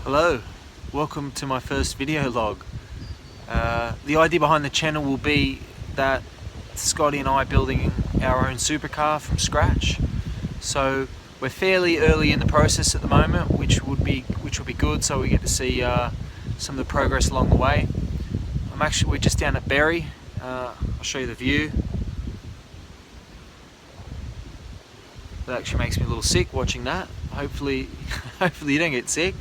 Hello, welcome to my first video log. The idea behind the channel will be that Scotty and I are building our own supercar from scratch. So we're fairly early in the process at the moment, which will be good, so we get to see some of the progress along the way. We're just down at Berry. I'll show you the view. That actually makes me a little sick watching that. Hopefully you don't get sick.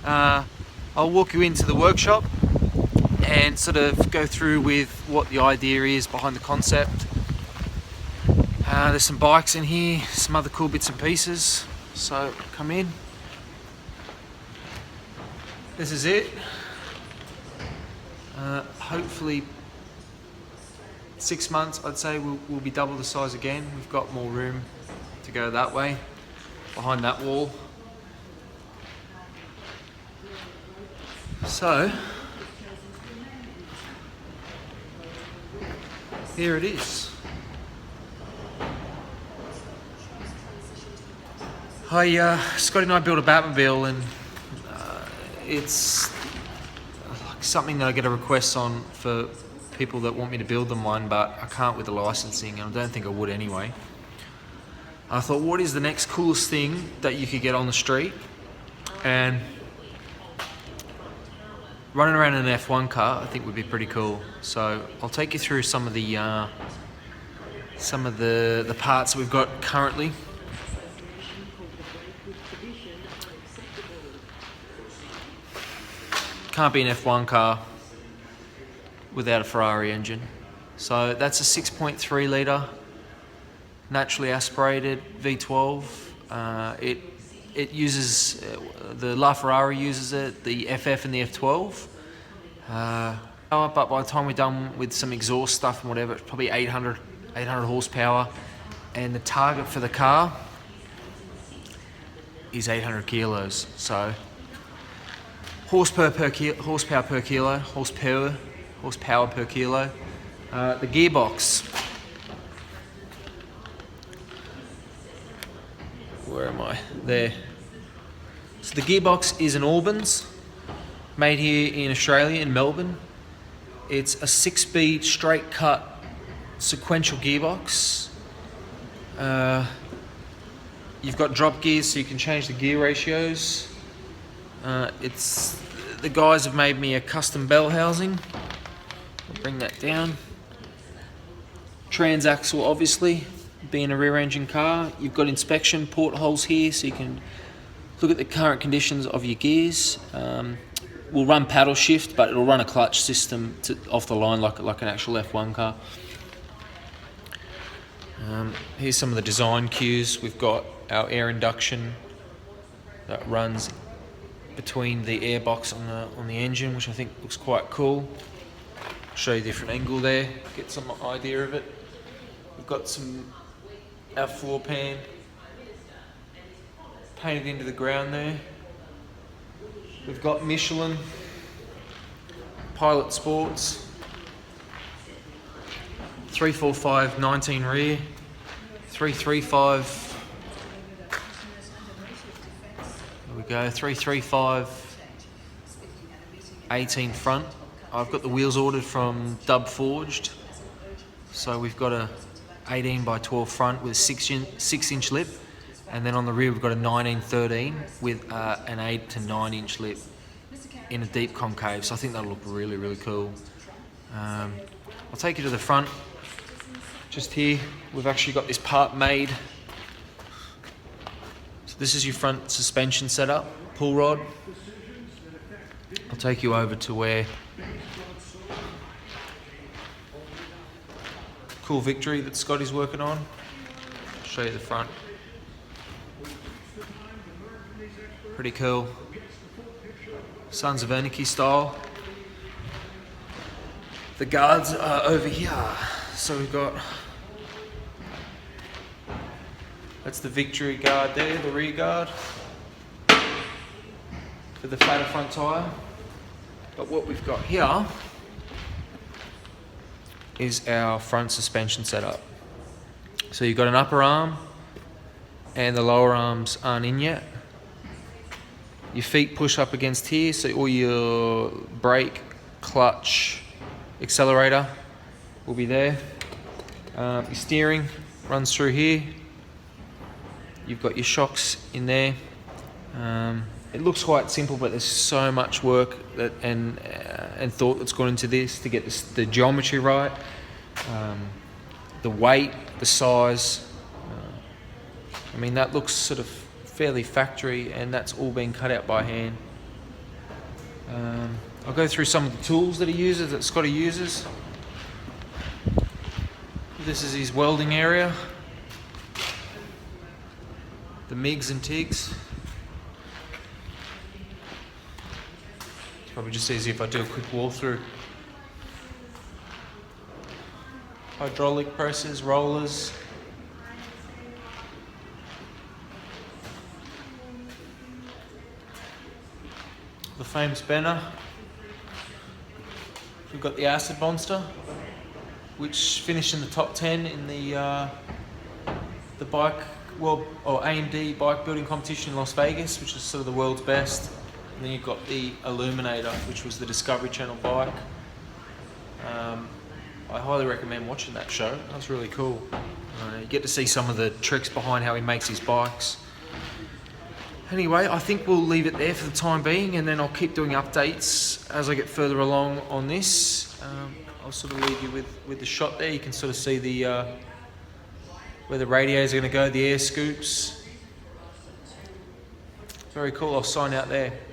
I'll walk you into the workshop and sort of go through with what the idea is behind the concept. There's some bikes in here, some other cool bits and pieces, so come in. This is it. Hopefully 6 months, I'd say we'll be double the size again. We've got more room to go that way, behind that wall. So, here it is. Scotty and I built a Batmobile, and it's like something that I get a request on for people that want me to build them one, but I can't with the licensing, and I don't think I would anyway. I thought, what is the next coolest thing that you could get on the street? And running around in an F1 car, I think would be pretty cool. So I'll take you through some of the parts that we've got currently. Can't be an F1 car without a Ferrari engine. So that's a 6.3 litre naturally aspirated V12. It uses, the LaFerrari uses it, the FF and the F12. But by the time we're done with some exhaust stuff and whatever, it's probably 800 horsepower. And the target for the car is 800 kilos. So horsepower per kilo. The gearbox. Where am I? There. So the gearbox is an Albans, made here in Australia, in Melbourne. It's a 6-speed straight cut sequential gearbox. You've got drop gears, so you can change the gear ratios. The guys have made me a custom bell housing. I'll bring that down. Transaxle, obviously. Being a rear engine car, you've got inspection portholes here, so you can look at the current conditions of your gears. We'll run paddle shift, but it'll run a clutch system off the line like an actual F1 car. Here's some of the design cues. We've got our air induction that runs between the airbox on the engine, which I think looks quite cool. I'll show you a different angle there, get some idea of it. We've got our floor pan painted into the ground there. We've got Michelin Pilot Sports 345 19 rear, 335. There we go, 335 18 front. I've got the wheels ordered from Dub Forged, so we've got a 18 by 12 front with a 6-inch lip, and then on the rear we've got a 1913 with an 8 to 9 inch lip in a deep concave. So I think that'll look really, really cool. I'll take you to the front. Just here, we've actually got this part made. So this is your front suspension setup, pull rod. I'll take you over to where cool Victory that Scotty's working on. I'll show you the front. Pretty cool. Sons of Anarchy style. The guards are over here. So we've got, that's the Victory guard there, the rear guard for the fatter front tyre. But what we've got here is our front suspension setup. So you've got an upper arm and the lower arms aren't in yet. Your feet push up against here, so all your brake, clutch, accelerator will be there. Your steering runs through here. You've got your shocks in there. It looks quite simple, but there's so much work and thought that's gone into this to get the geometry right, the weight, the size. I mean, that looks sort of fairly factory, and that's all been cut out by hand. I'll go through some of the tools that he uses, that Scotty uses. This is his welding area. The MIGs and TIGs. It's probably just easier if I do a quick walkthrough. Hydraulic presses, rollers. The famous banner. We've got the Acid Monster, which finished in the top 10 in the bike world or AMD bike building competition in Las Vegas, which is sort of the world's best. And then you've got the Illuminator, which was the Discovery Channel bike. I highly recommend watching that show. That was really cool. You get to see some of the tricks behind how he makes his bikes. Anyway, I think we'll leave it there for the time being, and then I'll keep doing updates as I get further along on this. I'll sort of leave you with the shot there. You can sort of see the where the radios are going to go, the air scoops. Very cool. I'll sign out there.